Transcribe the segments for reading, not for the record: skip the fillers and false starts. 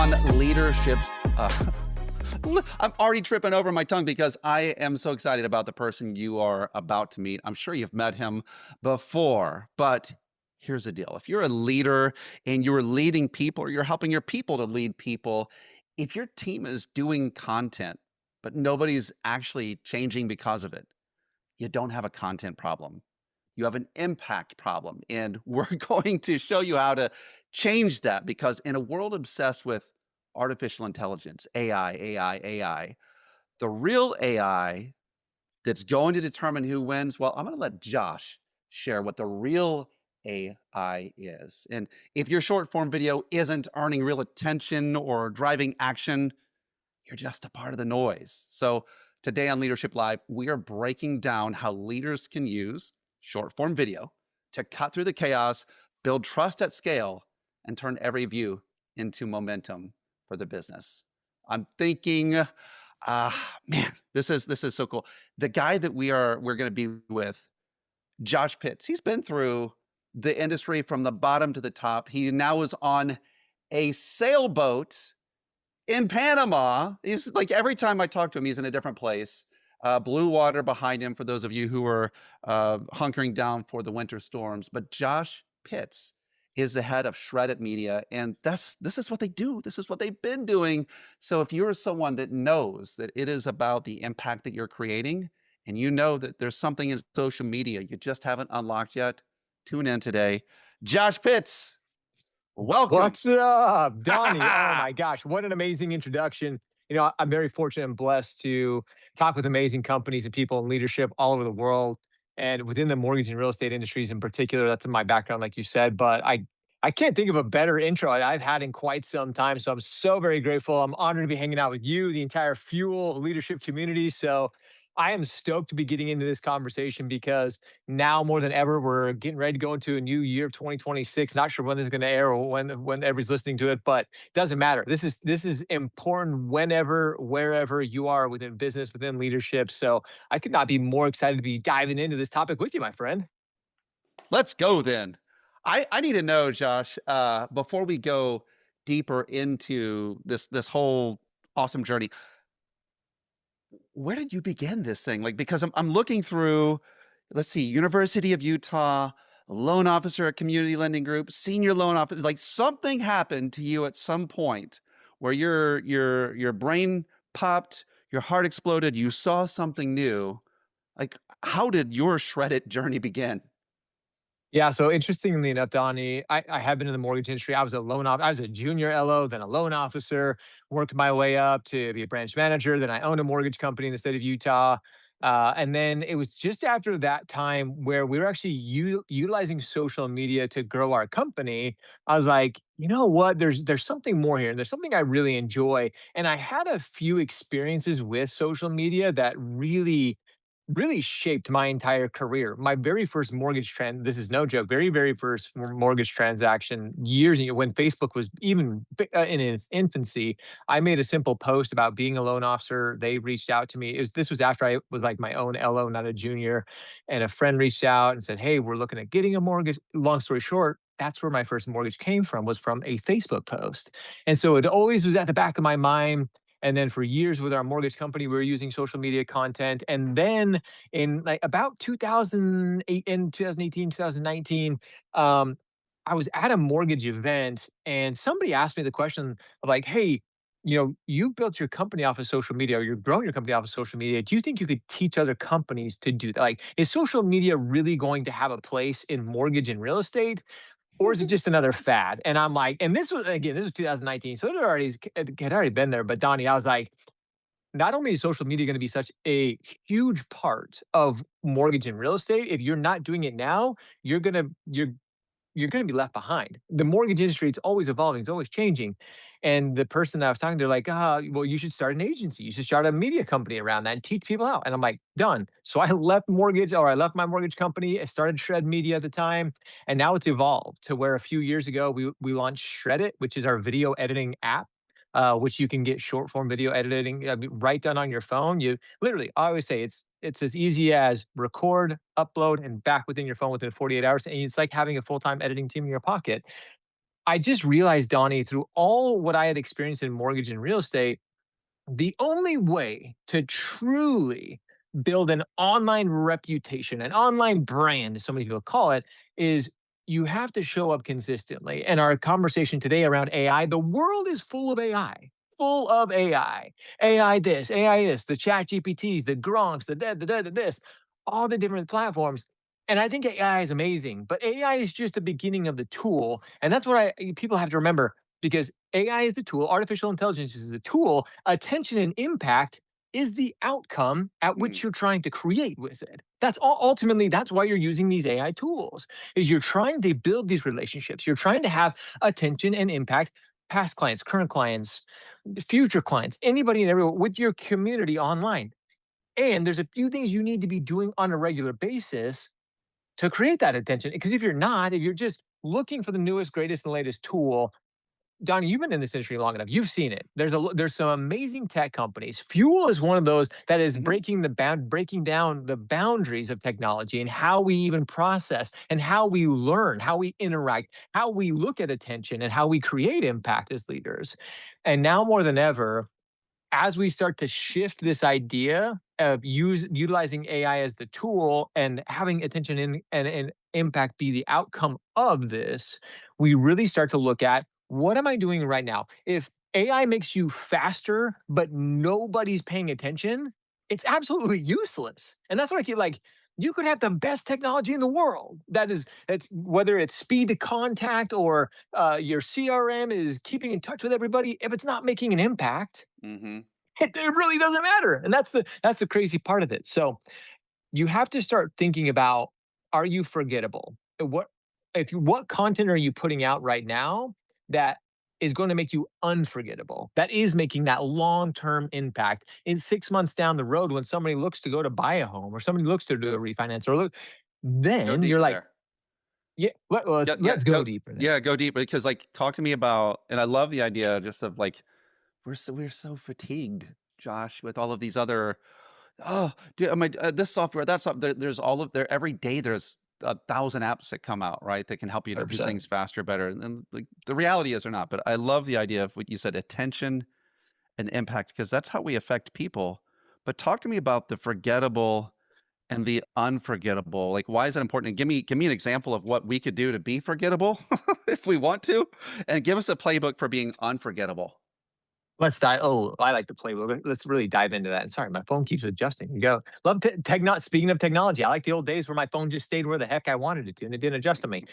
on leadership's. I'm already tripping over my tongue because I am so excited about the person you are about to meet. I'm sure you've met him before, but here's the deal. If you're a leader and you're leading people or you're helping your people to lead people, if your team is doing content, but nobody's actually changing because of it, you don't have a content problem. You have an impact problem. And we're going to show you how to change that because in a world obsessed with artificial intelligence, AI, the real AI that's going to determine who wins, well, I'm going to let Josh share what the real AI is. And if your short form video isn't earning real attention or driving action, you're just a part of the noise. So, today on Leadership Live, we are breaking down how leaders can use short form video to cut through the chaos, build trust at scale, and turn every view into momentum for the business. I'm thinking, man, this is so cool. The guy that we're going to be with, Josh Pitts, he's been through the industry from the bottom to the top. He now is on a sailboat in Panama. He's like every time I talk to him, he's in a different place. Blue water behind him for those of you who are hunkering down for the winter storms. But Josh Pitts is the head of Shredded Media, and this is what they do. This is what they've been doing. So if you're someone that knows that it is about the impact that you're creating, and you know that there's something in social media you just haven't unlocked yet, tune in today. Josh Pitts, welcome. What's up, Donnie? Oh my gosh, what an amazing introduction. I'm very fortunate and blessed to talk with amazing companies and people in leadership all over the world and within the mortgage and real estate industries in particular. That's in my background, like you said, but I can't think of a better intro I've had in quite some time. So I'm so very grateful. I'm honored to be hanging out with you, the entire Fuel leadership community. So I am stoked to be getting into this conversation because now more than ever, we're getting ready to go into a new year of 2026. Not sure when this is going to air or when everybody's listening to it, but it doesn't matter. This is important whenever, wherever you are within business, within leadership. So I could not be more excited to be diving into this topic with you, my friend. Let's go then. I need to know, Josh, before we go deeper into this whole awesome journey, where did you begin this thing? Like, because I'm looking through, let's see, University of Utah, loan officer at Community Lending Group, senior loan officer. Like something happened to you at some point where your brain popped, your heart exploded, you saw something new. Like, how did your shredded journey begin? Yeah, so interestingly enough, Donnie, I have been in the mortgage industry. I was a junior LO, then a loan officer, worked my way up to be a branch manager. Then I owned a mortgage company in the state of Utah. And then it was just after that time where we were actually utilizing social media to grow our company. I was like, you know what? There's something more here. And there's something I really enjoy. And I had a few experiences with social media that really shaped my entire career. My very first this is no joke, very first mortgage transaction when Facebook was even in its infancy, I made a simple post about being a loan officer. They reached out to me. This was after I was like my own LO, not a junior. And a friend reached out and said, "Hey, we're looking at getting a mortgage." Long story short, that's where my first mortgage came from, was from a Facebook post. And so it always was at the back of my mind. And then for years with our mortgage company, we were using social media content. And then in like about 2008 and 2018, 2019, I was at a mortgage event and somebody asked me the question of like, "Hey, you built your company off of social media, or you're growing your company off of social media. Do you think you could teach other companies to do that? Like, is social media really going to have a place in mortgage and real estate? Or is it just another fad?" And I'm like, and this was 2019. So it had already been there. But Donnie, I was like, not only is social media going to be such a huge part of mortgage and real estate, if you're not doing it now, you're going to be left behind. The mortgage industry, it's always evolving, it's always changing. And the person that I was talking to, they're like, well, you should start an agency. You should start a media company around that and teach people out. And I'm like, done. So I left my mortgage company. I started Shred Media at the time. And now it's evolved to where a few years ago we launched Shred It, which is our video editing app. Which you can get short form video editing right done on your phone. You literally, I always say it's as easy as record, upload, and back within your phone within 48 hours. And it's like having a full time editing team in your pocket. I just realized, Donnie, through all what I had experienced in mortgage and real estate, the only way to truly build an online reputation, an online brand, as so many people call it, is you have to show up consistently. And our conversation today around AI, the world is full of AI, full of AI. AI this, AI this, the chat GPTs, the Gronks, the this, all the different platforms. And I think AI is amazing, but AI is just the beginning of the tool. And that's what people have to remember, because AI is the tool, artificial intelligence is the tool, attention and impact is the outcome at Mm, which you're trying to create with it. That's all, ultimately that's why you're using these AI tools. Is you're trying to build these relationships. You're trying to have attention and impact past clients, current clients, future clients, anybody and everyone with your community online. And there's a few things you need to be doing on a regular basis to create that attention, because if you're not, if you're just looking for the newest, greatest, and latest tool, Donnie, you've been in this industry long enough. You've seen it. There's some amazing tech companies. Fuel is one of those that is mhm, breaking down the boundaries of technology and how we even process and how we learn, how we interact, how we look at attention, and how we create impact as leaders. And now more than ever, as we start to shift this idea of utilizing AI as the tool and having attention and impact be the outcome of this, we really start to look at, what am I doing right now? If AI makes you faster, but nobody's paying attention, it's absolutely useless. And that's what I keep like. You could have the best technology in the world. That's whether it's speed to contact or your CRM is keeping in touch with everybody. If it's not making an impact, mhm. it really doesn't matter. And that's the crazy part of it. So you have to start thinking about, are you forgettable? What content are you putting out right now that is going to make you unforgettable? That is making that long-term impact in 6 months down the road when somebody looks to go to buy a home or somebody looks to do a Go refinance or look, go then you're deeper like, there. yeah, Yeah, yeah, let's go deeper there. yeah, go deeper because, like, talk to me about and I love the idea just of, like, we're so fatigued, Josh, with all of these other, "Oh, do am I this software, that soft" there's all of there every day there's 1,000 apps that come out, right, that can help you to do 100%. things faster, better, and, like, the reality is they're not, but I love the idea of what you said, attention and impact, because that's how we affect people. But talk to me about the forgettable and the unforgettable. Like, why is that important? And give me an example of what we could do to be forgettable if we want to, and give us a playbook for being unforgettable. Let's dive. Oh, I like the playbook. Let's really dive into that. And sorry, my phone keeps adjusting. You go. Love Speaking of technology, I like the old days where my phone just stayed where the heck I wanted it to, and it didn't adjust to me.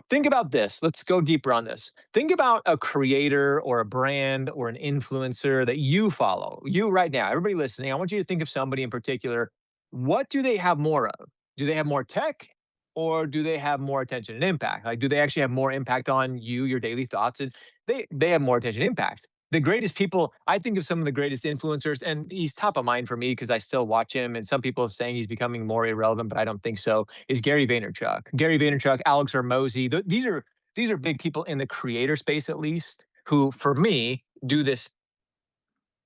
Think about this. Let's go deeper on this. Think about a creator or a brand or an influencer that you follow. You right now, everybody listening. I want you to think of somebody in particular. What do they have more of? Do they have more tech? Or do they have more attention and impact? Like, do they actually have more impact on you, your daily thoughts? And they have more attention and impact. The greatest people, I think of some of the greatest influencers, and he's top of mind for me because I still watch him. And some people are saying he's becoming more irrelevant, but I don't think so. Is Gary Vaynerchuk, Alex Hormozy. These are big people in the creator space, at least, who, for me, do this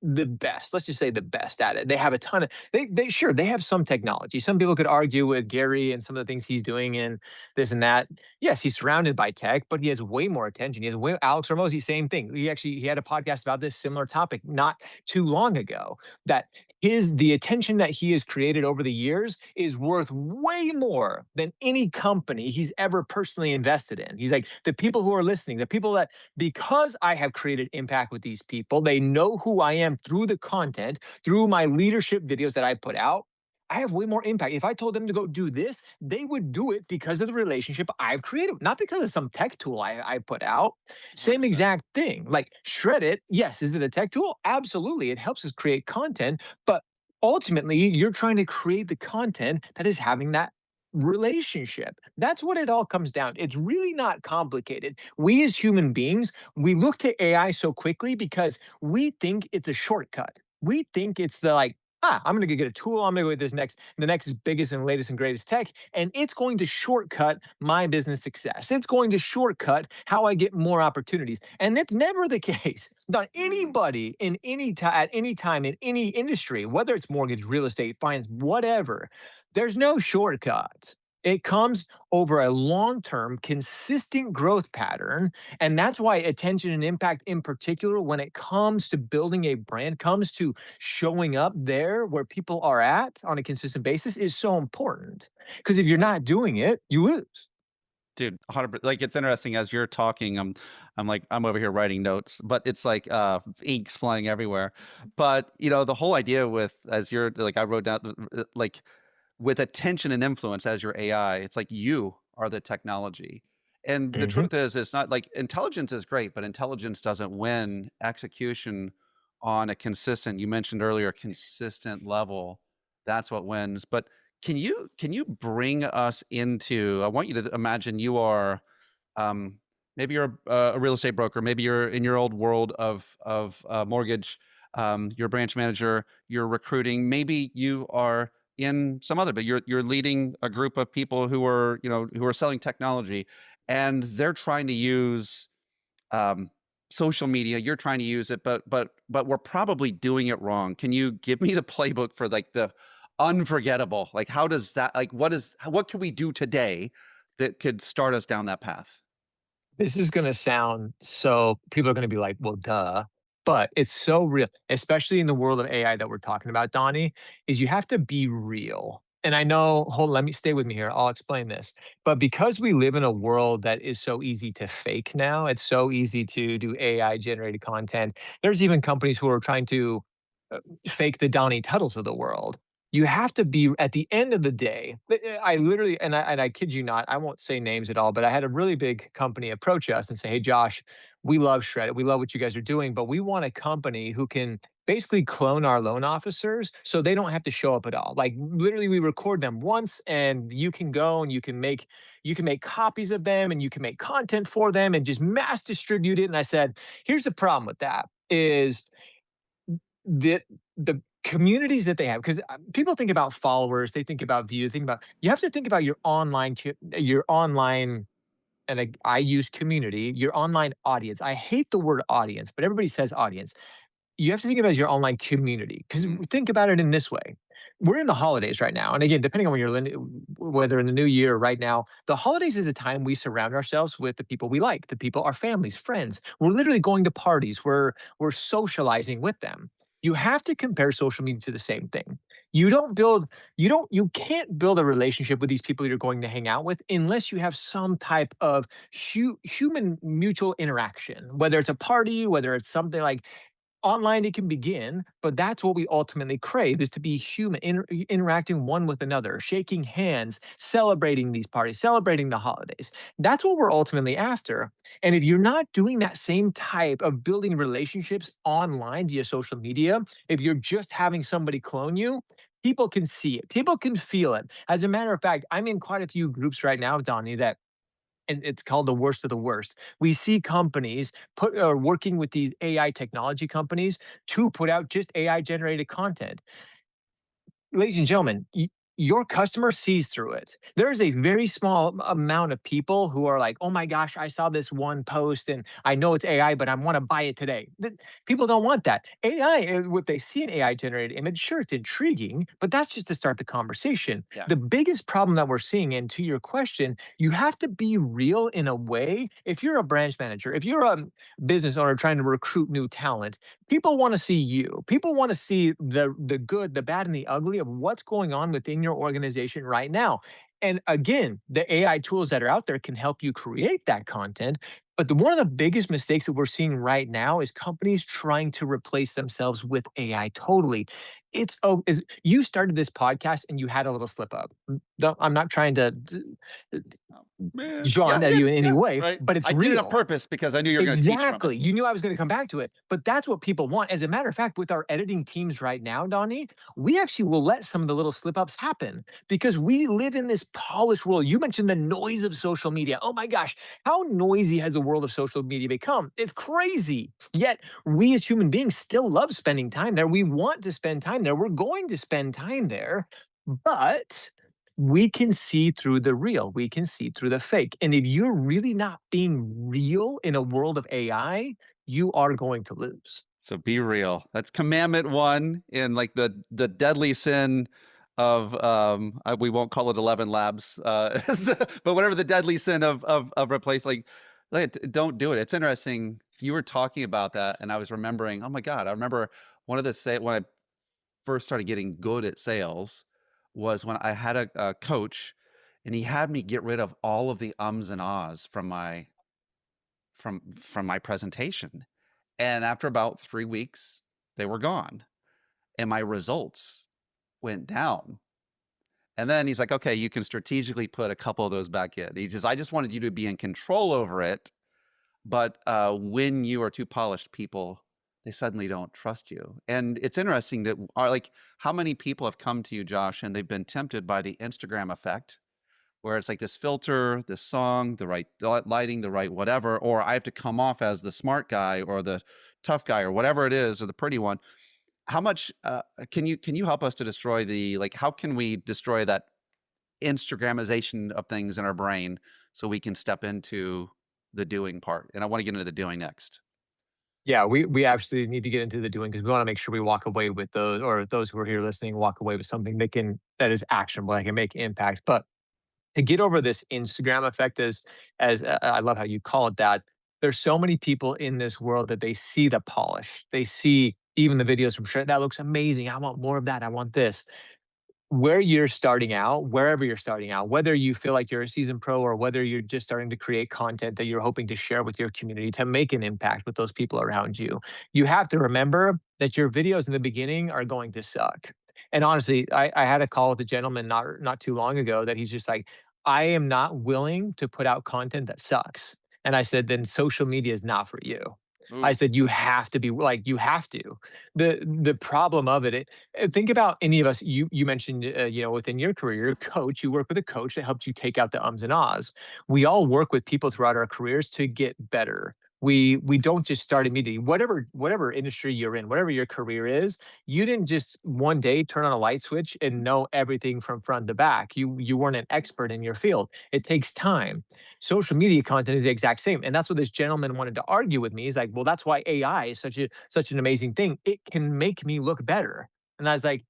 the best. Let's just say the best at it. They have a ton of they sure they have some technology. Some people could argue with Gary and some of the things he's doing and this and that. Yes, he's surrounded by tech, but he has way more attention. He has way Alex Ramosi, same thing. He had a podcast about this similar topic not too long ago. That the attention that he has created over the years is worth way more than any company he's ever personally invested in. He's like, the people who are listening, the people that, because I have created impact with these people, they know who I am through the content, through my leadership videos that I put out. I have way more impact. If I told them to go do this, they would do it because of the relationship I've created, not because of some tech tool I put out. Same 100%. exact thing. Like shred it. Yes. Is it a tech tool? Absolutely. It helps us create content. But ultimately, you're trying to create the content that is having that relationship. That's what it all comes down. It's really not complicated. We as human beings, we look to AI so quickly because we think it's a shortcut. We think it's the like, I'm gonna go get a tool, I'm gonna go get the next biggest and latest and greatest tech, and it's going to shortcut my business success. It's going to shortcut how I get more opportunities. And it's never the case. Not Mm, anybody in any time at any time in any industry, whether it's mortgage, real estate, finance, whatever, there's no shortcuts. It comes over a long term, consistent growth pattern. And that's why attention and impact, in particular, when it comes to building a brand, comes to showing up there where people are at on a consistent basis, is so important. Because if you're So not doing it, you lose. dude, 100 like, it's interesting as you're talking, I'm like, I'm over here writing notes, but it's like, ink's flying everywhere. But, the whole idea with as you're like, I wrote down, like, with attention and influence as your AI, it's like you are the technology. And the Mhm. truth is, it's not like intelligence is great, but intelligence doesn't win. Execution on a consistent, you mentioned earlier, consistent level, that's what wins. But can you bring us into, I want you to imagine you are um, maybe you're a real estate broker. Maybe you're in your old world of mortgage. You're a branch manager. You're recruiting. Maybe you are in some other, but you're leading a group of people who are who are selling technology, and they're trying to use um, social media. You're trying to use it, but we're probably doing it wrong. Can you give me the playbook for like the unforgettable? Like, how does that? Like, what can we do today that could start us down that path? This is gonna sound so people are gonna be like, "Well, duh," but it's so real, especially in the world of AI that we're talking about, Donnie, is you have to be real. And I know hold let me stay with me here, I'll explain this. But because we live in a world that is so easy to fake now, it's so easy to do AI generated content. There's even companies who are trying to, fake the Donnie Tuttles of the world. You have to be at the end of the day. I literally, and I kid you not, I won't say names at all, but I had a really big company approach us and say, "Hey, Josh, we love Shred. We love what you guys are doing, but we want a company who can basically clone our loan officers so they don't have to show up at all. Like literally, we record them once, and you can go and you can make copies of them, and you can make content for them, and just mass distribute it." And I said, "Here's the problem with that: is the communities that they have, because people think about followers, they think about views, think about you have to think about your online, and I use community, your online audience. I hate the word audience, but everybody says audience. You have to think about it as your online community, because Mhm. think about it in this way. We're in the holidays right now. And again, depending on when whether in the new year or right now, the holidays is a time we surround ourselves with the people we like, the people, our families, friends. We're literally going to parties. We're socializing with them. You have to compare social media to the same thing. You can't build a relationship with these people you're going to hang out with unless you have some type of human mutual interaction, whether it's a party, whether it's something like online it can begin, but that's what we ultimately crave, is to be human, interacting one with another, shaking hands, celebrating these parties, celebrating the holidays. That's what we're ultimately after. And if you're not doing that same type of building relationships online via social media, if you're just having somebody clone you, people can see it, people can feel it. As a matter of fact, I'm in quite a few groups right now, Donnie, that, and it's called the worst of the worst. We see companies working with the AI technology companies to put out just AI generated content. Ladies and gentlemen, your customer sees through it. There is a very small amount of people who are like, "Oh my gosh, I saw this one post and I know it's AI, but I want to buy it today." People don't want that. AI, if they see an AI generated image, sure, it's intriguing, but that's just to start the conversation. Yeah. The biggest problem that we're seeing, and to your question, you have to be real in a way. If you're a branch manager, if you're a business owner trying to recruit new talent, people want to see you. People want to see the good, the bad, and the ugly of what's going on within your organization right now. And again, the AI tools that are out there can help you create that content. But one of the biggest mistakes that we're seeing right now is companies trying to replace themselves with AI totally. It's oh, is you started this podcast and you had a little slip up. I'm not trying to Oh, man. Yeah, jaunt at yeah, you in any yeah, way, right. but it's I did it on real. purpose because I knew you were gonna teach from it. Exactly. You knew I was gonna come back to it, but that's what people want. As a matter of fact, with our editing teams right now, Donnie, we actually will let some of the little slip ups happen because we live in this polished world. You mentioned the noise of social media. Oh my gosh, how noisy has the world of social media become? It's crazy. Yet we as human beings still love spending time there. We want to spend time there. We're going to spend time there, but we can see through the real, we can see through the fake. And if you're really not being real in a world of AI, you are going to lose. So be real. That's commandment 1 in like the deadly sin we won't call it 11 labs, but whatever the deadly sin of replace, like, don't do it. It's interesting. You were talking about that, and I was remembering, oh my God, I remember one of the say when I first started getting good at sales was when I had a coach, and he had me get rid of all of the ums and ahs from my presentation. And after about 3 weeks, they were gone, and my results went down. And then he's like, okay, you can strategically put a couple of those back in. I just wanted you to be in control over it. But when you are too polished, people, they suddenly don't trust you. And it's interesting that are like how many people have come to you, Josh, and they've been tempted by the Instagram effect, where it's like this filter, this song, the right lighting, the right whatever, or I have to come off as the smart guy or the tough guy or whatever it is, or the pretty one. How much can you help us to destroy the like? How can we destroy that Instagramization of things in our brain so we can step into the doing part? And I want to get into the doing next. Yeah, we absolutely need to get into the doing because we want to make sure we walk away with those, or those who are here listening walk away with something that is actionable, that can make impact. But to get over this Instagram effect, as I love how you call it that. There's so many people in this world that they see the polish. They see even the videos from Shrek, that looks amazing. I want more of that. I want this. Where you're starting out, wherever you're starting out, whether you feel like you're a seasoned pro or whether you're just starting to create content that you're hoping to share with your community to make an impact with those people around you, you have to remember that your videos in the beginning are going to suck. And honestly, I had a call with a gentleman not too long ago that he's just like, I am not willing to put out content that sucks. And I said, then social media is not for you. I Ooh. said, you have to be like, you have to. The problem of it, think about any of us. You mentioned, within your career, you're a coach. You work with a coach that helps you take out the ums and ahs. We all work with people throughout our careers to get better. We don't just start immediately. Whatever industry you're in, whatever your career is, you didn't just one day turn on a light switch and know everything from front to back. You weren't an expert in your field. It takes time. Social media content is the exact same, and that's what this gentleman wanted to argue with me. He's like, well, that's why AI is such an amazing thing. It can make me look better. And I was like,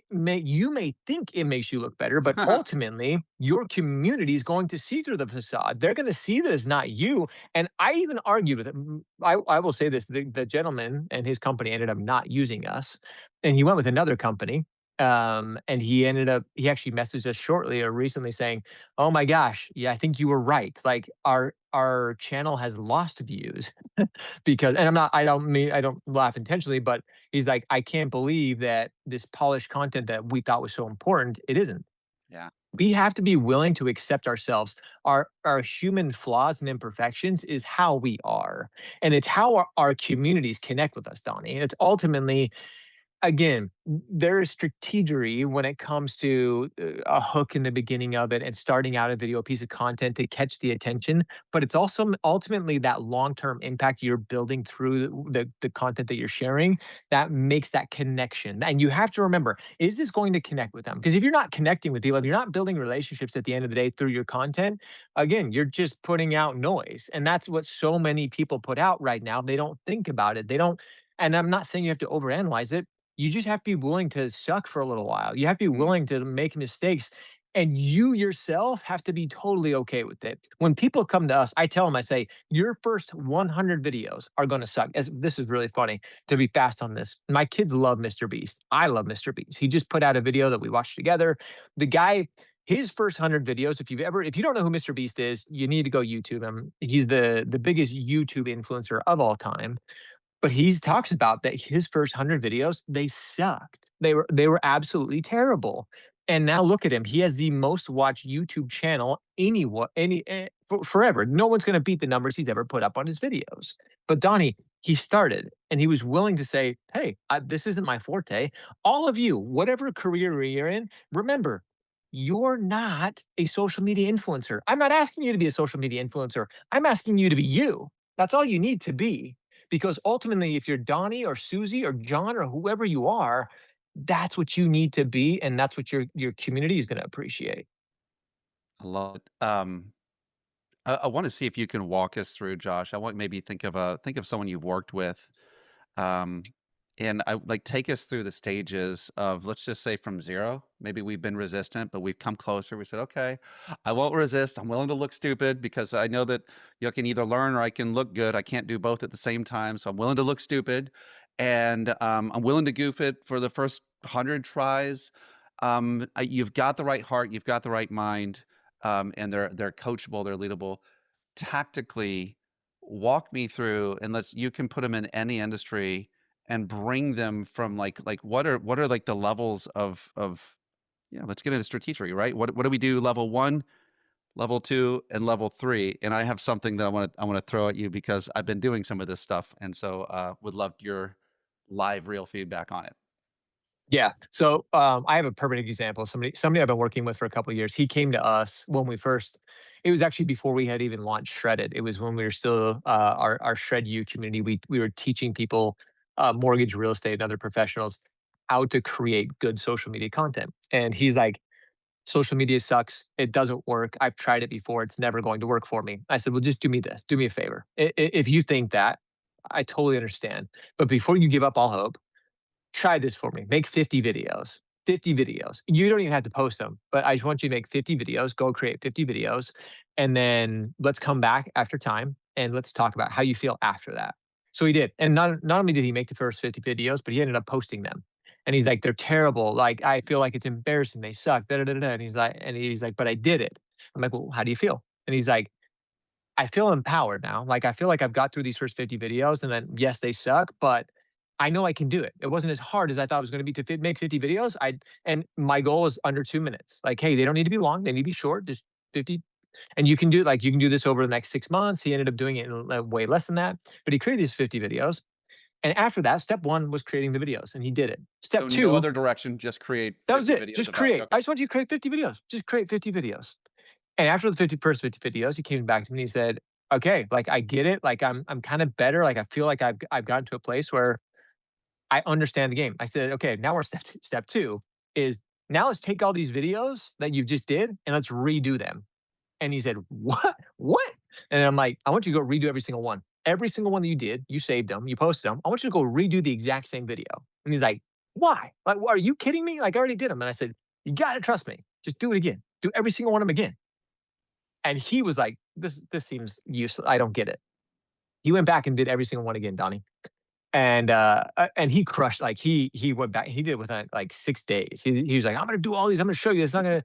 you may think it makes you look better, but ultimately your community is going to see through the facade. They're going to see that it's not you. And I even argued with him. I will say this: the gentleman and his company ended up not using us, and he went with another company. And he actually messaged us shortly or recently saying, "Oh my gosh, yeah, I think you were right. Like our channel has lost views." Because, and I don't laugh intentionally, but he's like, I can't believe that this polished content that we thought was so important, it isn't. Yeah. We have to be willing to accept ourselves. Our human flaws and imperfections is how we are. And it's how our communities connect with us, Donnie. It's ultimately, again, there is strategery when it comes to a hook in the beginning of it and starting out a video, a piece of content to catch the attention. But it's also ultimately that long term impact you're building through the content that you're sharing that makes that connection. And you have to remember, is this going to connect with them? Because if you're not connecting with people, if you're not building relationships at the end of the day through your content, again, you're just putting out noise. And that's what so many people put out right now. They don't think about it. They don't. And I'm not saying you have to overanalyze it. You just have to be willing to suck for a little while. You have to be Mm. willing to make mistakes, and you yourself have to be totally okay with it. When people come to us, I tell them, I say, your first 100 videos are going to suck. As this is really funny to be fast on this. My kids love Mr. Beast. I love Mr. Beast. He just put out a video that we watched together. The guy, his first 100 videos, if you don't know who Mr. Beast is, you need to go YouTube him. He's the biggest YouTube influencer of all time, but he talks about that his first 100 videos, they sucked. They were absolutely terrible. And now look at him. He has the most watched YouTube channel forever. No one's going to beat the numbers he's ever put up on his videos. But Donnie, he started and he was willing to say, "Hey, this isn't my forte." All of you, whatever career you're in, remember, you're not a social media influencer. I'm not asking you to be a social media influencer. I'm asking you to be you. That's all you need to be. Because ultimately, if you're Donnie or Susie or John or whoever you are, that's what you need to be, and that's what your community is going to appreciate. I love it. I want to see if you can walk us through, Josh. I want maybe think of someone you've worked with, um, And I like take us through the stages of, let's just say, from 0. Maybe we've been resistant, but we've come closer. We said, "Okay, I won't resist. I'm willing to look stupid because I know that you can either learn or I can look good. I can't do both at the same time. So I'm willing to look stupid, and I'm willing to goof it for the first 100 tries." You've got the right heart. You've got the right mind, and they're coachable. They're leadable. Tactically, walk me through, and let's you can put them in any industry and bring them from like what are like the levels of yeah, let's get into strategy, right? What do we do level 1, level 2, and level 3? And I have something that I want to throw at you because I've been doing some of this stuff, and so would love your live real feedback on it. Yeah. So I have a perfect example. Somebody I've been working with for a couple of years. He came to us when we first. It was actually before we had even launched Shredded. It was when we were still our Shred U community. We were teaching people mortgage, real estate, and other professionals how to create good social media content. And he's like, social media sucks. It doesn't work. I've tried it before. It's never going to work for me. I said, well, just do me this. Do me a favor. If you think that, I totally understand. But before you give up all hope, try this for me. Make 50 videos. 50 videos. You don't even have to post them, but I just want you to make 50 videos. Go create 50 videos. And then let's come back after time and let's talk about how you feel after that. So he did. And not only did he make the first 50 videos, but he ended up posting them. And he's like, they're terrible. Like, I feel like it's embarrassing. They suck. Da, da, da, da. And he's like, but I did it. I'm like, well, how do you feel? And he's like, I feel empowered now. Like, I feel like I've got through these first 50 videos and then yes, they suck, but I know I can do it. It wasn't as hard as I thought it was going to be to make 50 videos. And my goal is under 2 minutes. Like, hey, they don't need to be long. They need to be short, just 50. And you can do like, you can do this over the next 6 months. He ended up doing it in way less than that, but he created these 50 videos. And after that, step one was creating the videos and he did it. So Step no two, other direction, just create that was 50 it. videos Just about create. okay. I just want you to create 50 videos. Just create 50 videos. And after the first 50 videos, he came back to me and he said, "Okay, like I get it. Like I'm kind of better. Like I feel like I've gotten to a place where I understand the game." I said, "Okay, now we're step two. Step two is now let's take all these videos that you just did and let's redo them." And he said, "What? What?" And I'm like, "I want you to go redo every single one. Every single one that you did, you saved them, you posted them. I want you to go redo the exact same video." And he's like, "Why? Like, are you kidding me? Like, I already did them." And I said, "You got to trust me. Just do it again. Do every single one of them again." And he was like, this seems useless. I don't get it." He went back and did every single one again, Donnie. And he crushed, like, he went back, he did it within, like, 6 days. He was like, "I'm gonna do all these, I'm gonna show you, it's not gonna."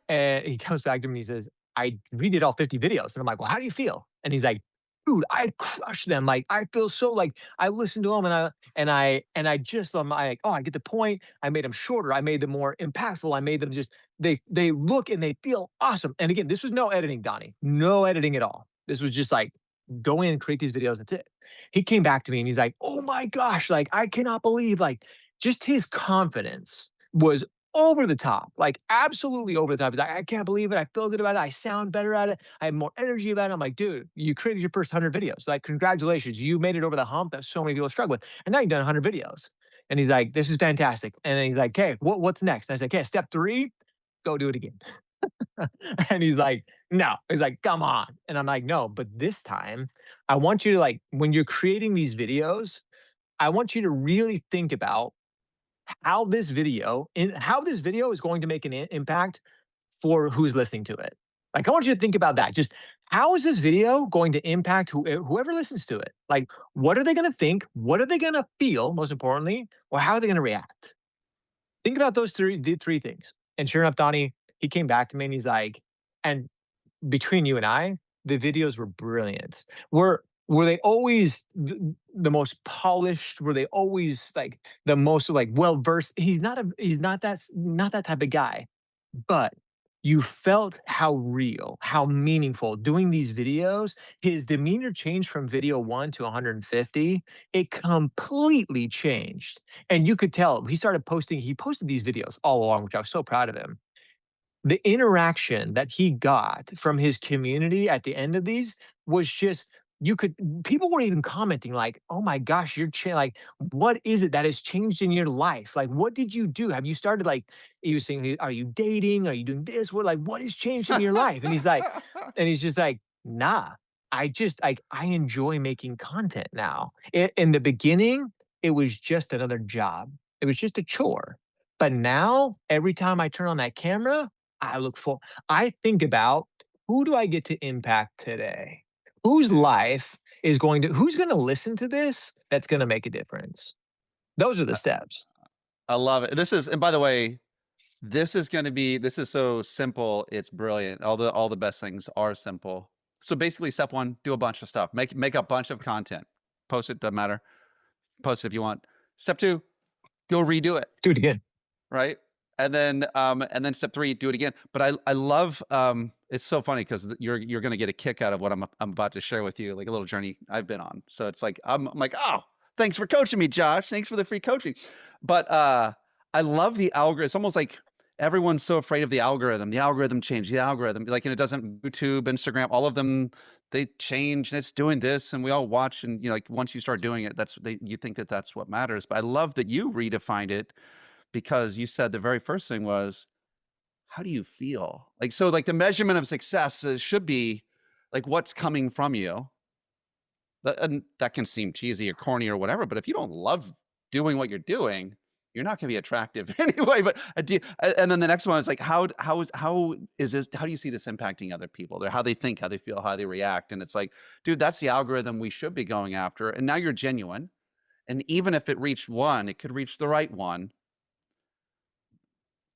And he comes back to me and he says, "I redid all 50 videos." And I'm like, "Well, how do you feel?" And he's like, "Dude, I crushed them. Like, I feel so like I listened to them and I just I'm like, oh, I get the point. I made them shorter. I made them more impactful. I made them just they look and they feel awesome." And again, this was no editing, Donnie. No editing at all. This was just like go in and create these videos. That's it. He came back to me and he's like, "Oh my gosh, like I cannot believe like just his confidence was over the top, like absolutely over the top." He's like, "I can't believe it. I feel good about it. I sound better at it. I have more energy about it." I'm like, "Dude, you created your first 100 videos. Like, congratulations. You made it over the hump that so many people struggle with. And now you've done 100 videos." And he's like, "This is fantastic." And then he's like, "Okay, what's next?" And I said, "Okay, step three, go do it again." And he's like, "No." He's like, "Come on." And I'm like, "No, but this time I want you to like, when you're creating these videos, I want you to really think about how this video is going to make an impact for who's listening to it. Like, I want you to think about that. Just how is this video going to impact whoever listens to it? Like, what are they going to think? What are they going to feel? Most importantly, or how are they going to react? Think about the three things." And sure enough, Donnie, he came back to me and he's like, and between you and I, the videos were brilliant. Were they always the most polished? Were they always like the most like well versed? He's not that type of guy. But you felt how real, how meaningful doing these videos. His demeanor changed from video one to 150. It completely changed. And you could tell he posted these videos all along, which I was so proud of him. The interaction that he got from his community at the end of these was just you could people were even commenting like, "Oh my gosh, like what is it that has changed in your life? Like what did you do? Have you started like," he was saying, "Are you dating? Are you doing this? What has changed in your life?" And he's just like, "Nah. I just like I enjoy making content now." In the beginning, it was just another job. It was just a chore. But now, every time I turn on that camera, I look for I think about, who do I get to impact today? Whose life is going to who's gonna listen to this that's gonna make a difference? Those are the I, steps. I love it. This is, and by the way, this is so simple. It's brilliant. All the best things are simple. So basically, step one, do a bunch of stuff. Make a bunch of content. Post it, doesn't matter. Post it if you want. Step two, go redo it. Do it again. Right? And then step 3, do it again. But I love, it's so funny because you're gonna get a kick out of what I'm about to share with you, like a little journey I've been on. So it's like I'm like, oh, thanks for coaching me, Josh. Thanks for the free coaching. But I love the algorithm. It's almost like everyone's so afraid of the algorithm. The algorithm changed, the algorithm, like, and it doesn't, YouTube, Instagram, all of them, they change and it's doing this and we all watch, and like once you start doing it, you think that that's what matters. But I love that you redefined it, because you said the very first thing was, how do you feel? Like, so like the measurement of success should be like what's coming from you. And that can seem cheesy or corny or whatever, but if you don't love doing what you're doing, you're not going to be attractive anyway. But and then the next one is like, how is this? How do you see this impacting other people? They're how they think, how they feel, how they react. And it's like, dude, that's the algorithm we should be going after. And now you're genuine. And even if it reached one, it could reach the right one.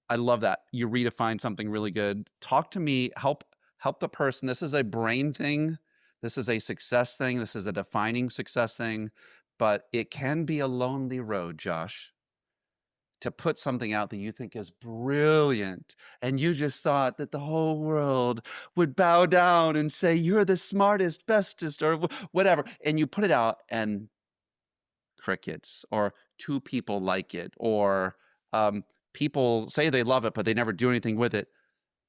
I love that. You redefine something really good. Talk to me, help the person. This is a brain thing. This is a success thing. This is a defining success thing, but it can be a lonely road, Josh, to put something out that you think is brilliant. And you just thought that the whole world would bow down and say, you're the smartest, bestest, or whatever. And you put it out and crickets, or 2 people like it, or people say they love it, but they never do anything with it.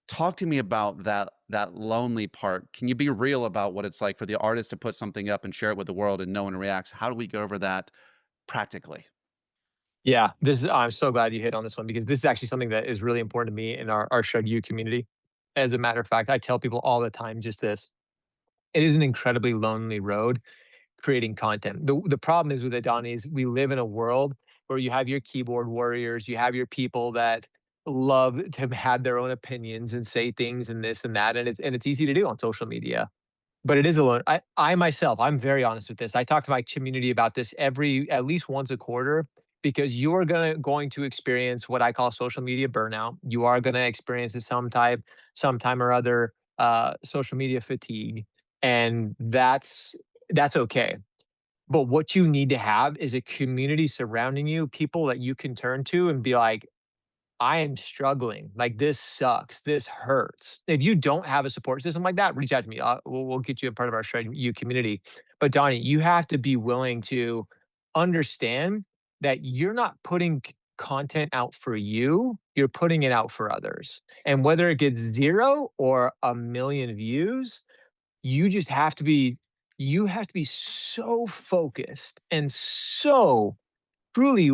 Talk to me about that lonely part. Can you be real about what it's like for the artist to put something up and share it with the world and no one reacts? How do we go over that practically? Yeah, this is I'm so glad you hit on this one, because this is actually something that is really important to me in our Shug U community. As a matter of fact, I tell people all the time just this. It is an incredibly lonely road creating content. The problem is with it, Donnie, is we live in a world where you have your keyboard warriors, you have your people that love to have their own opinions and say things and this and that, and it's easy to do on social media. But it is alone. I myself, I'm very honest with this. I talk to my community about this every at least once a quarter, because you are going to experience what I call social media burnout. You are going to experience it sometime or other, social media fatigue, and that's okay. But what you need to have is a community surrounding you, people that you can turn to and be like, I am struggling. Like, this sucks. This hurts. If you don't have a support system like that, reach out to me. We'll get you a part of our Shred U community. But Donnie, you have to be willing to understand that you're not putting content out for you, you're putting it out for others. And whether it gets 0 or 1 million views, you just have to be you have to be so focused and so truly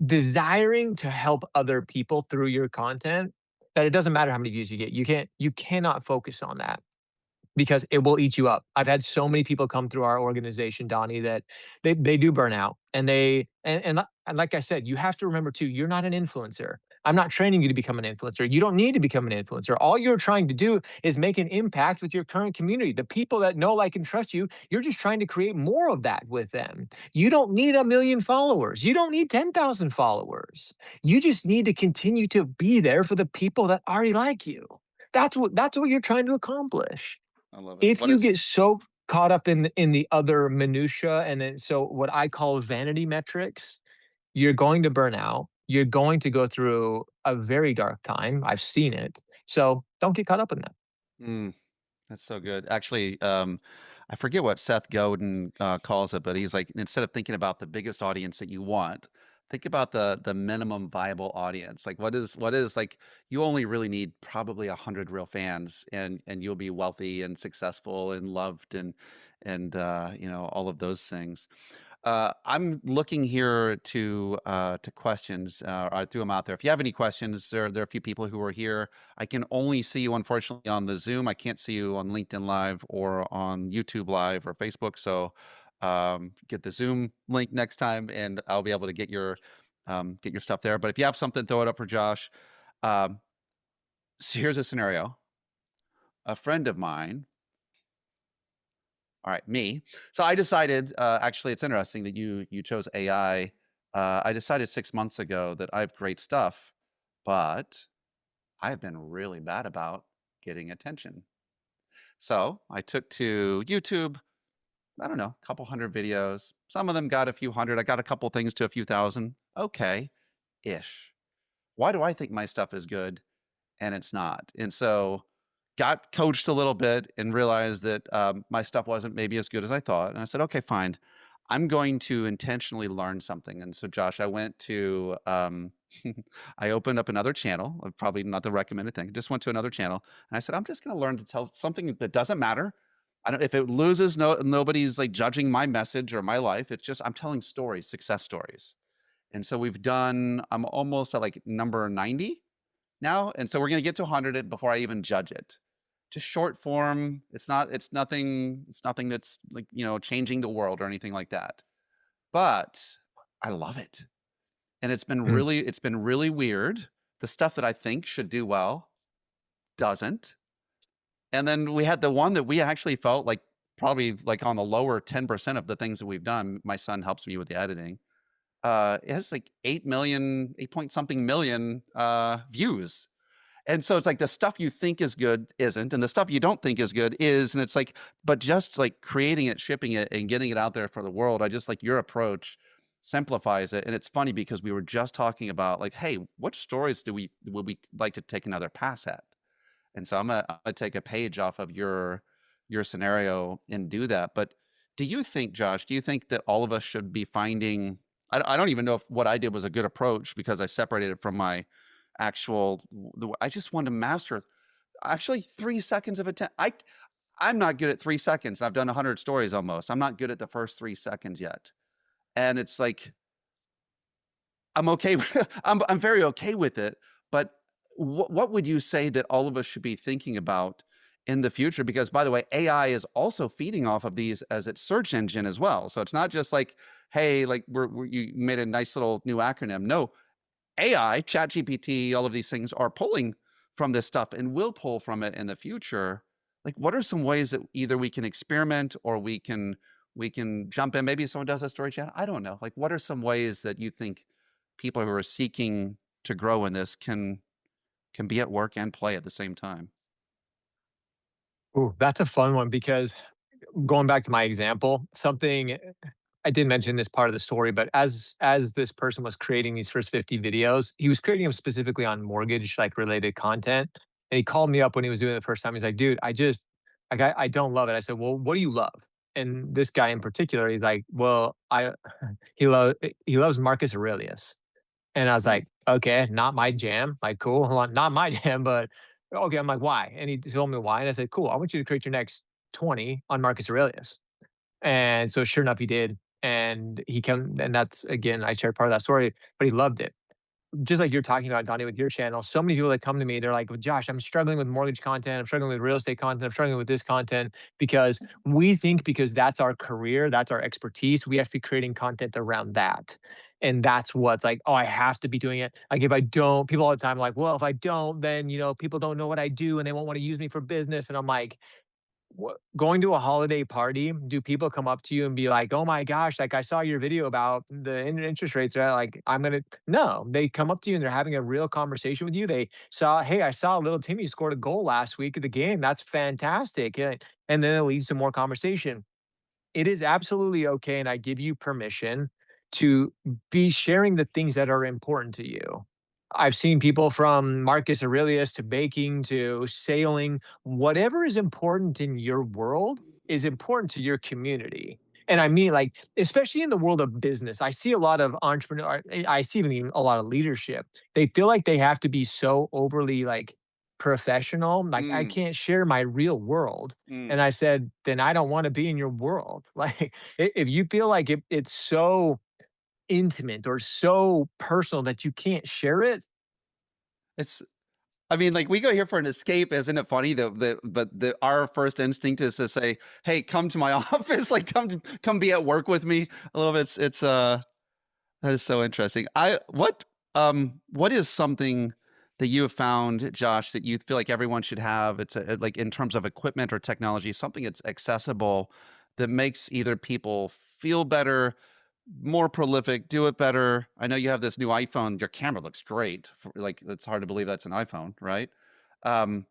desiring to help other people through your content, that it doesn't matter how many views you get. You cannot focus on that, because it will eat you up. I've had so many people come through our organization, Donnie, that they do burn out, and and like I said, you have to remember too, you're not an influencer. I'm not training you to become an influencer. You don't need to become an influencer. All you're trying to do is make an impact with your current community. The people that know, like, and trust you, you're just trying to create more of that with them. You don't need 1 million followers. You don't need 10,000 followers. You just need to continue to be there for the people that already like you. That's what you're trying to accomplish. I love it. If What you get is so caught up in the other minutia, and then so what I call vanity metrics, you're going to burn out. You're going to go through a very dark time. I've seen it. So don't get caught up in that. mm, that's so good. Actually, I forget what Seth Godin calls it, but he's like, instead of thinking about the biggest audience that you want, think about the minimum viable audience. Like, what is like, you only really need probably 100 real fans, and you'll be wealthy and successful and loved, and all of those things. I'm looking here to questions. I threw them out there. If you have any questions, there are a few people who are here. I can only see you, unfortunately, on the Zoom. I can't see you on LinkedIn Live or on YouTube Live or Facebook. So Get the Zoom link next time, and I'll be able to get your stuff there. But if you have something, throw it up for Josh. Um, so here's a scenario. A friend of mine, all right, me. So I decided, actually, it's interesting that you chose AI. I decided 6 months ago that I have great stuff, but I've been really bad about getting attention. So I took to YouTube. I don't know, a couple hundred videos. Some of them got a few hundred. I got a couple things to a few thousand. Okay, ish. Why do I think my stuff is good and it's not? And so got coached a little bit and realized that my stuff wasn't maybe as good as I thought. And I said, okay, fine. I'm going to intentionally learn something. And so, Josh, I went to, I opened up another channel, probably not the recommended thing, just went to another channel. And I said, I'm just going to learn to tell something that doesn't matter. I don't, if it loses, nobody's like judging my message or my life. It's just, I'm telling stories, success stories. And so I'm almost at like number 90 now, and so we're gonna get to 100 it before I even judge it. Just short form, it's nothing that's like, changing the world or anything like that. But I love it. And Mm. it's been really weird. The stuff that I think should do well doesn't. And then we had the one that we actually felt like probably like on the lower 10% of the things that we've done. My son helps me with the editing. It has like 8 point something million views. And so it's like the stuff you think is good isn't, and the stuff you don't think is good is, and it's like, but just like creating it, shipping it, and getting it out there for the world, I just like your approach simplifies it. And it's funny because we were just talking about like, hey, what stories would we like to take another pass at? And so I'm gonna take a page off of your scenario and do that. But do you think, Josh, do you think that all of us should be finding I don't even know if what I did was a good approach because I separated it from my I just wanted to master actually 3 seconds of attention. I'm not good at 3 seconds. I've done 100 stories almost. I'm not good at the first 3 seconds yet. And it's like I'm okay. I'm very okay with it. But what would you say that all of us should be thinking about in the future? Because by the way, AI is also feeding off of these as its search engine as well. So it's not just like, hey, like you made a nice little new acronym. No, AI, ChatGPT, all of these things are pulling from this stuff and will pull from it in the future. Like, what are some ways that either we can experiment or we can jump in? Maybe someone does a story chat. I don't know. Like, what are some ways that you think people who are seeking to grow in this can be at work and play at the same time? Ooh, that's a fun one because going back to my example, something I did mention this part of the story, but as this person was creating these first 50 videos, he was creating them specifically on mortgage like related content. And he called me up when he was doing it the first time. He's like, dude, I don't love it. I said, well, what do you love? And this guy in particular, he's like, well, I he loves Marcus Aurelius. And I was Mm, like, okay, not my jam. Like, cool, hold on, not my jam, but okay. I'm like, why? And he told me why. And I said, cool, I want you to create your next 20 on Marcus Aurelius. And so sure enough, he did. And he came, and that's again, I shared part of that story, but he loved it. Just like you're talking about, Donnie, with your channel, so many people that come to me, they're like, well, Josh, I'm struggling with mortgage content. I'm struggling with real estate content. I'm struggling with this content because we think because that's our career, that's our expertise, we have to be creating content around that. And that's what's like, oh, I have to be doing it. Like if I don't, people all the time are like, well, if I don't, then people don't know what I do and they won't want to use me for business. And I'm like, going to a holiday party, do people come up to you and be like, "Oh my gosh, like I saw your video about the interest rates." Right? Like I'm gonna no, they come up to you and they're having a real conversation with you. They saw, "Hey, I saw little Timmy scored a goal last week at the game. That's fantastic," and then it leads to more conversation. It is absolutely okay, and I give you permission to be sharing the things that are important to you. I've seen people from Marcus Aurelius to baking to sailing. Whatever is important in your world is important to your community. And I mean, like, especially in the world of business, I see a lot of entrepreneur. I see even a lot of leadership. They feel like they have to be so overly like professional. Like, I mm, can't share my real world. mm. And I said, then I don't want to be in your world. Like, if you feel like it's so intimate or so personal that you can't share it, It's I mean, like, we go here for an escape, isn't it funny that our first instinct is to say, "Hey, come to my office, like, come be at work with me." A little bit, that is so interesting. What is something that you have found, Josh, that you feel like everyone should have? It's like in terms of equipment or technology, something that's accessible that makes either people feel better, more prolific, do it better. I know you have this new iPhone. Your camera looks great. Like it's hard to believe that's an iPhone, right? Um,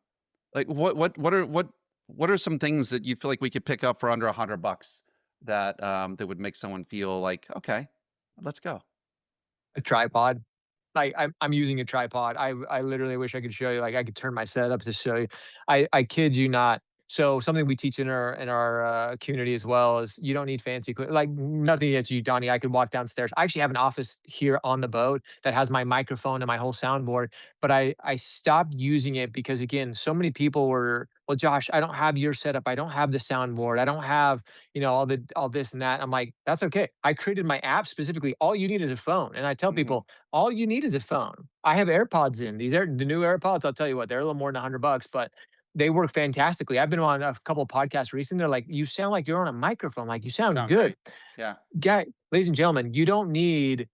like what are some things that you feel like we could pick up for under $100 that that would make someone feel like, okay, let's go. A tripod. Like, I'm using a tripod. I literally wish I could show you, like, I could turn my setup to show you. I kid you not. So, something we teach in our community as well is you don't need fancy like, nothing against you, Donnie, I could walk downstairs. I actually have an office here on the boat that has my microphone and my whole soundboard, but I stopped using it because, again, so many people were, "Well, Josh, I don't have your setup. I don't have the soundboard. I don't have, all this and that." I'm like, "That's okay." I created my app specifically. All you need is a phone, and I tell Mhm. people, all you need is a phone. I have AirPods in. These are the new AirPods. I'll tell you what, they're a little more than $100, but they work fantastically. I've been on a couple of podcasts recently. They're like, "You sound like you're on a microphone. Like you sound Sound good." great. Yeah. Guy, ladies and gentlemen, you don't need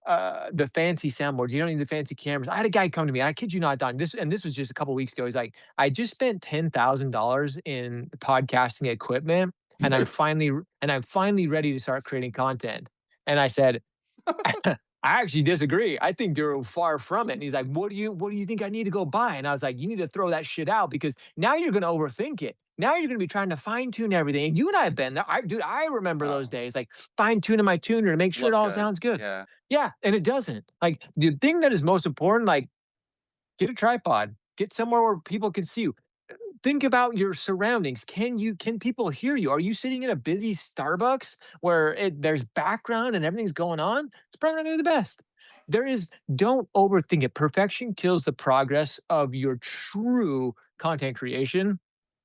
the fancy soundboards. You don't need the fancy cameras. I had a guy come to me. I kid you not, Don. This was just a couple weeks ago. He's like, "I just spent $10,000 in podcasting equipment, and I'm finally ready to start creating content." And I said, I actually disagree. I think you're far from it. And he's like, what do you think I need to go buy? And I was like, you need to throw that shit out because now you're gonna overthink it. Now you're gonna be trying to fine tune everything. And you and I have been there. Dude, I remember those Oh, days, like fine tuning my tuner to make sure it look all good. sounds good. Yeah. Yeah, and it doesn't. Like the thing that is most important, like get a tripod, get somewhere where people can see you. Think about your surroundings. Can people hear you? Are you sitting in a busy Starbucks where there's background and everything's going on? It's probably not gonna be the best. There is Don't overthink it. Perfection kills the progress of your true content creation.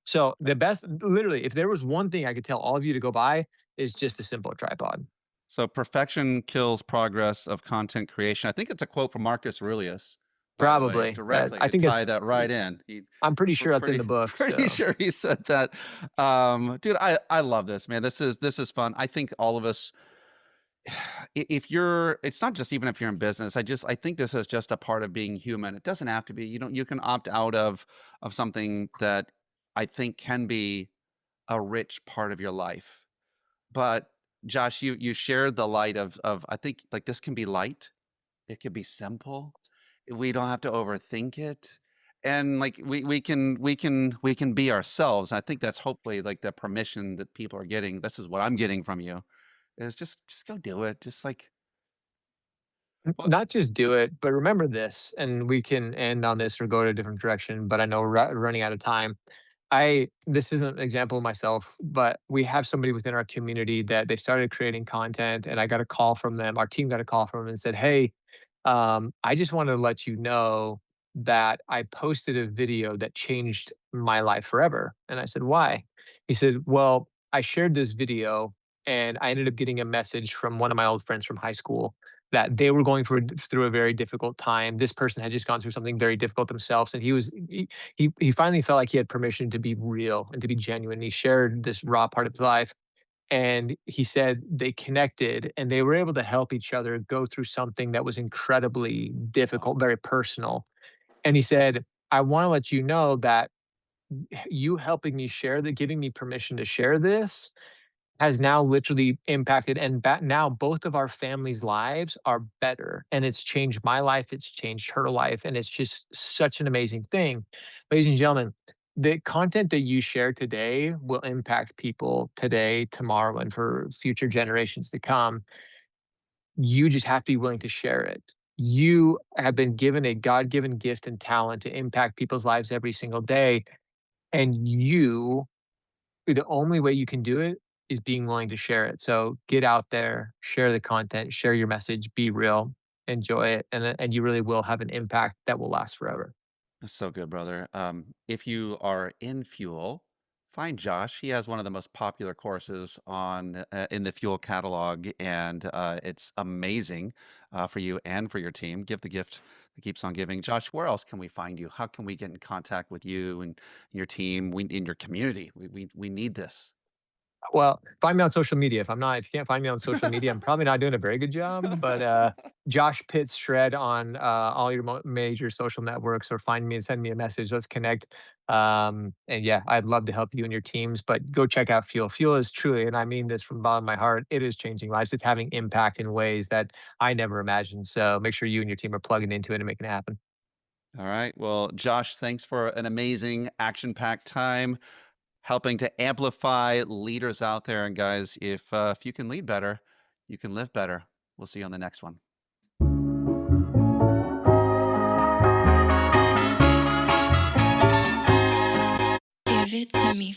So the best, literally, if there was one thing I could tell all of you to go buy, is just a simple tripod. So perfection kills progress of content creation. I think it's a quote from Marcus Aurelius, by the way, Probably. directly. I You think tie that right in. He I'm pretty sure that's in pretty the book. pretty So sure he said that. Dude, I love this, man. This is fun. I think all of us if you're it's not just even if you're in business. I think this is just a part of being human. It doesn't have to be. You can opt out of something that I think can be a rich part of your life. But Josh, you shared the light of I think like this can be light. It could be simple. We don't have to overthink it. And like we can be ourselves. I think that's hopefully like the permission that people are getting. This is what I'm getting from you. Is just go do it. Just like well, Not just do it, but remember this, and we can end on this or go to a different direction, but I know we're running out of time. This isn't an example of myself, but we have somebody within our community that they started creating content, and I got a call from them. Our team got a call from them and said, "Hey, I just wanted to let you know that I posted a video that changed my life forever." And I said, "Why?" He said, "Well, I shared this video, and I ended up getting a message from one of my old friends from high school that they were going through a very difficult time. This person had just gone through something very difficult themselves, and he finally felt like he had permission to be real and to be genuine. He shared this raw part of his life, and he said they connected and they were able to help each other go through something that was incredibly wow. difficult, very personal. And he said, I want to let you know that you helping me share that, giving me permission to share this has now literally impacted and now both of our families' lives are better, and it's changed my life, it's changed her life, and it's just such an amazing thing. Ladies and gentlemen, the content that you share today will impact people today, tomorrow, and for future generations to come. You just have to be willing to share it. You have been given a God-given gift and talent to impact people's lives every single day, and the only way you can do it is being willing to share it. So get out there, share the content, share your message, be real, enjoy it, and you really will have an impact that will last forever. That's so good, brother. If you are in fuel, Find Josh. He has one of the most popular courses on in the Fuel catalog, and it's amazing for you and for your team. Give the gift that keeps on giving. Josh, where else can we find you? How can we get in contact with you and your team? We in your community. We need this. Well, find me on social media. If you can't find me on social media, I'm probably not doing a very good job. But Josh Pitts Shred on all your major social networks, or find me and send me a message. Let's connect. And yeah, I'd love to help you and your teams. But go check out Fuel. Fuel is truly, and I mean this from the bottom of my heart, it is changing lives. It's having impact in ways that I never imagined. So make sure you and your team are plugging into it and making it happen. All right. Well, Josh, thanks for an amazing action-packed time helping to amplify leaders out there. And guys, if you can lead better, you can live better. We'll see you on the next one. Give it to me